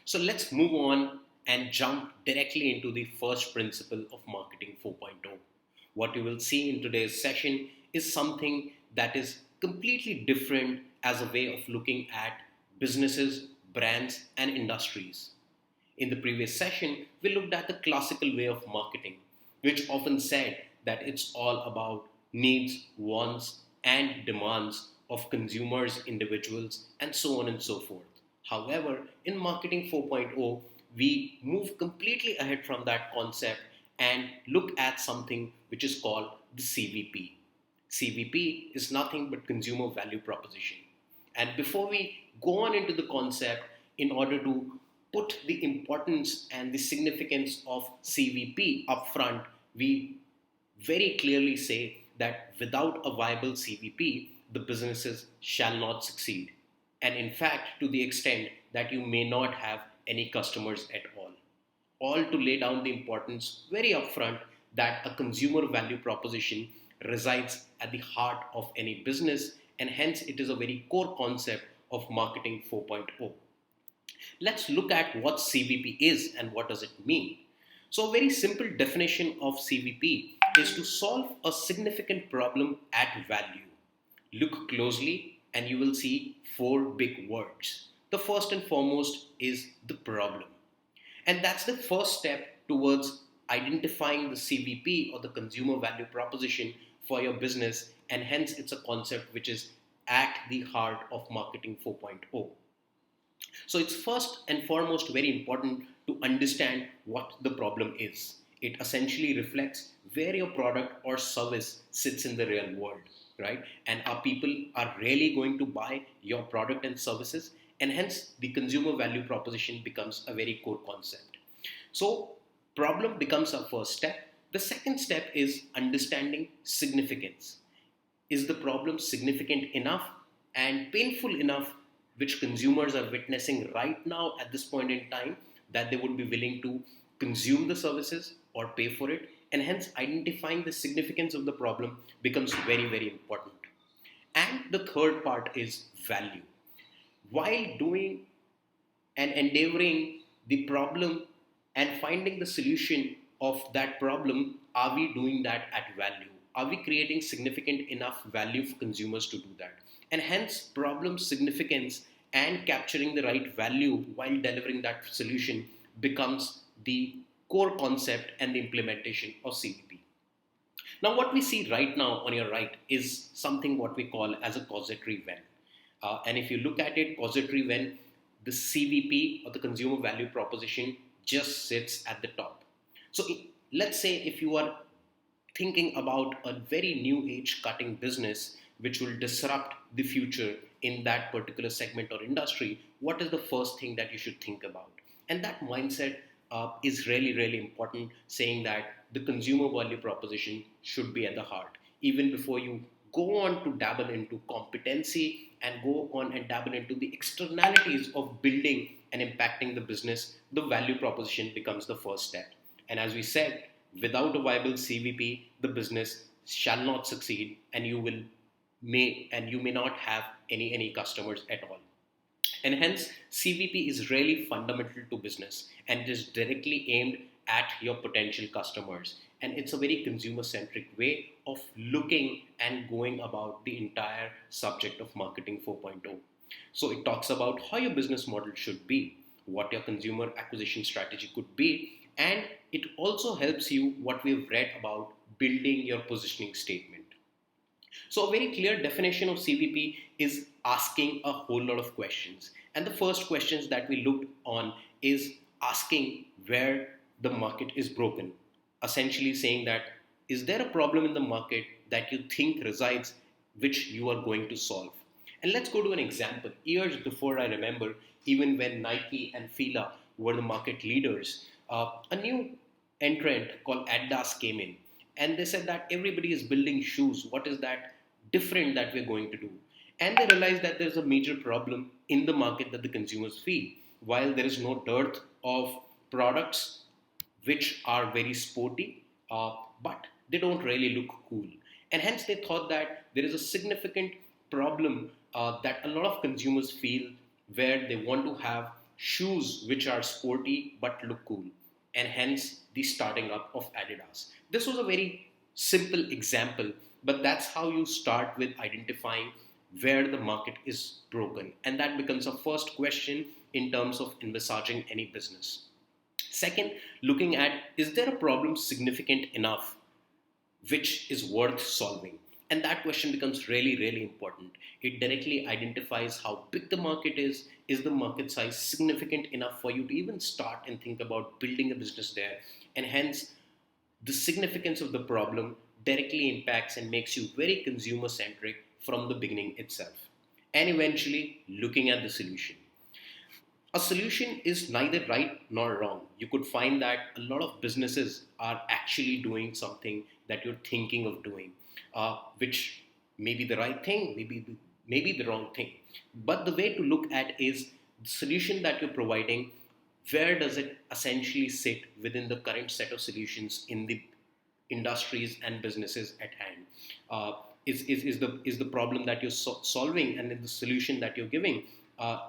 So let's move on and jump directly into the first principle of Marketing 4.0. What you will see in today's session is something that is completely different as a way of looking at businesses, brands, and industries. In the previous session, we looked at the classical way of marketing, which often said that it's all about needs, wants, and demands of consumers, individuals, and so on and so forth. However, in Marketing 4.0, we move completely ahead from that concept and look at something which is called the CVP. CVP is nothing but consumer value proposition. And before we go on into the concept, in order to put the importance and the significance of CVP upfront, we very clearly say that without a viable CVP, the businesses shall not succeed. And in fact, to the extent that you may not have any customers at all. All to lay down the importance very upfront that a consumer value proposition resides at the heart of any business, and hence it is a very core concept of Marketing 4.0. Let's look at what CVP is and what does it mean. So a very simple definition of CVP is to solve a significant problem at value. Look closely and you will see four big words. The first and foremost is the problem. And that's the first step towards identifying the CVP or the consumer value proposition for your business, and hence it's a concept which is at the heart of Marketing 4.0. So it's first and foremost very important to understand what the problem is. It essentially reflects where your product or service sits in the real world, right? And are people are really going to buy your product and services? And hence the consumer value proposition becomes a very core concept. So problem becomes our first step. The second step is understanding significance. Is the problem significant enough and painful enough which consumers are witnessing right now at this point in time that they would be willing to consume the services or pay for it, and hence identifying the significance of the problem becomes very, very important. And the third part is value. While doing and endeavoring the problem and finding the solution of that problem, are we doing that at value? Are we creating significant enough value for consumers to do that? And hence, problem significance and capturing the right value while delivering that solution becomes the core concept and the implementation of CVP. Now, what we see right now on your right is something what we call as a causatory when. And if you look at it, causatory when, the CVP or the consumer value proposition just sits at the top. So let's say if you are thinking about a very new age cutting business which will disrupt the future in that particular segment or industry, what is the first thing that you should think about? And that mindset is really, really important, saying that the consumer value proposition should be at the heart. Even before you go on to dabble into competency and go on and dabble into the externalities of building and impacting the business, the value proposition becomes the first step. And as we said, without a viable CVP, the business shall not succeed, and you may not have any customers at all. And hence, CVP is really fundamental to business and it is directly aimed at your potential customers. And it's a very consumer centric way of looking and going about the entire subject of Marketing 4.0. So it talks about how your business model should be, what your consumer acquisition strategy could be, and it also helps you what we've read about building your positioning statement. So a very clear definition of CVP is asking a whole lot of questions. And the first questions that we looked on is asking where the market is broken. Essentially saying that, is there a problem in the market that you think resides which you are going to solve? And let's go to an example. Years before, I remember, even when Nike and Fila were the market leaders, a new entrant called Adidas came in. And they said that everybody is building shoes. What is that different that we're going to do? And they realized that there's a major problem in the market that the consumers feel. While there is no dearth of products which are very sporty, but they don't really look cool. And hence they thought that there is a significant problem that a lot of consumers feel where they want to have shoes which are sporty but look cool, and hence the starting up of Adidas. This was a very simple example, but that's how you start with identifying where the market is broken, and that becomes a first question in terms of envisaging any business. Second, looking at, is there a problem significant enough which is worth solving? And that question becomes really, really important. It directly identifies how big the market is the market size significant enough for you to even start and think about building a business there, and hence the significance of the problem directly impacts and makes you very consumer centric from the beginning itself. And eventually looking at the solution. A solution is neither right nor wrong. You could find that a lot of businesses are actually doing something that you're thinking of doing, which may be the right thing, maybe the wrong thing. But the way to look at is the solution that you're providing. Where does it essentially sit within the current set of solutions in the industries and businesses at hand? Is the problem that you're solving and the solution that you're giving,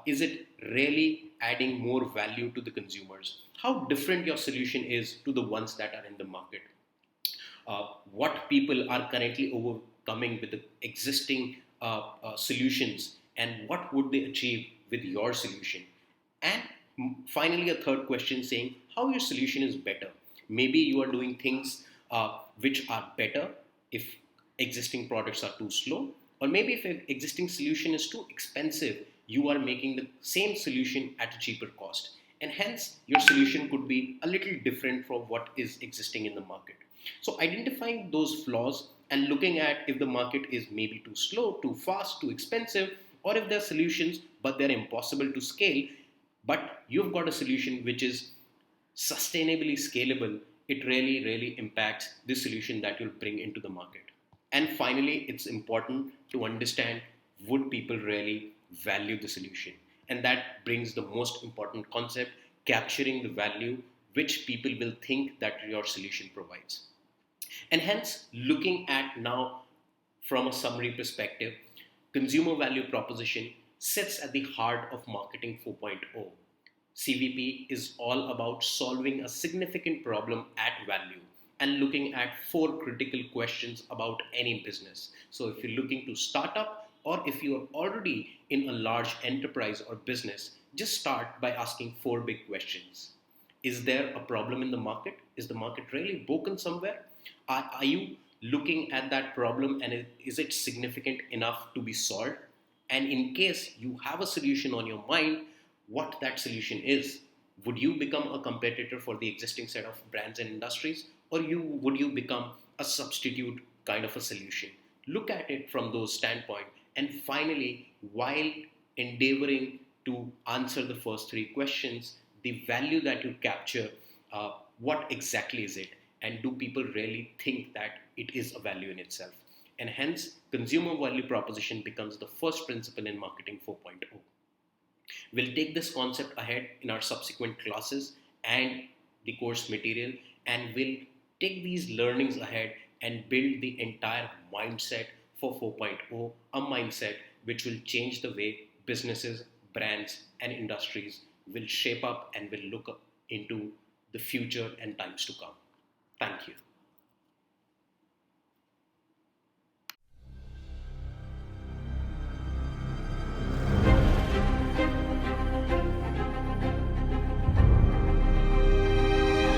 is it really adding more value to the consumers? How different your solution is to the ones that are in the market? What people are currently overcoming with the existing solutions, and what would they achieve with your solution? And finally, a third question saying how your solution is better. Maybe you are doing things which are better if existing products are too slow, or maybe if an existing solution is too expensive, you are making the same solution at a cheaper cost. And hence, your solution could be a little different from what is existing in the market. So, identifying those flaws and looking at if the market is maybe too slow, too fast, too expensive, or if there are solutions but they're impossible to scale, but you've got a solution which is sustainably scalable, it really, really impacts the solution that you'll bring into the market. And finally, it's important to understand, would people really value the solution? And that brings the most important concept, capturing the value which people will think that your solution provides. And hence, looking at now from a summary perspective, consumer value proposition sits at the heart of marketing 4.0. CVP is all about solving a significant problem at value and looking at four critical questions about any business. So, if you're looking to start up or if you are already in a large enterprise or business, just start by asking four big questions. Is there a problem in the market? Is the market really broken somewhere? Are you looking at that problem and is it significant enough to be solved? And in case you have a solution on your mind, what that solution is. Would you become a competitor for the existing set of brands and industries, or would you become a substitute kind of a solution? Look at it from those standpoint. And finally, while endeavoring to answer the first three questions, the value that you capture, what exactly is it? And do people really think that it is a value in itself? And hence, consumer value proposition becomes the first principle in marketing 4.0. We'll take this concept ahead in our subsequent classes and the course material, and we'll take these learnings ahead and build the entire mindset for 4.0, a mindset which will change the way businesses, brands, and industries will shape up and will look up into the future and times to come. Thank you.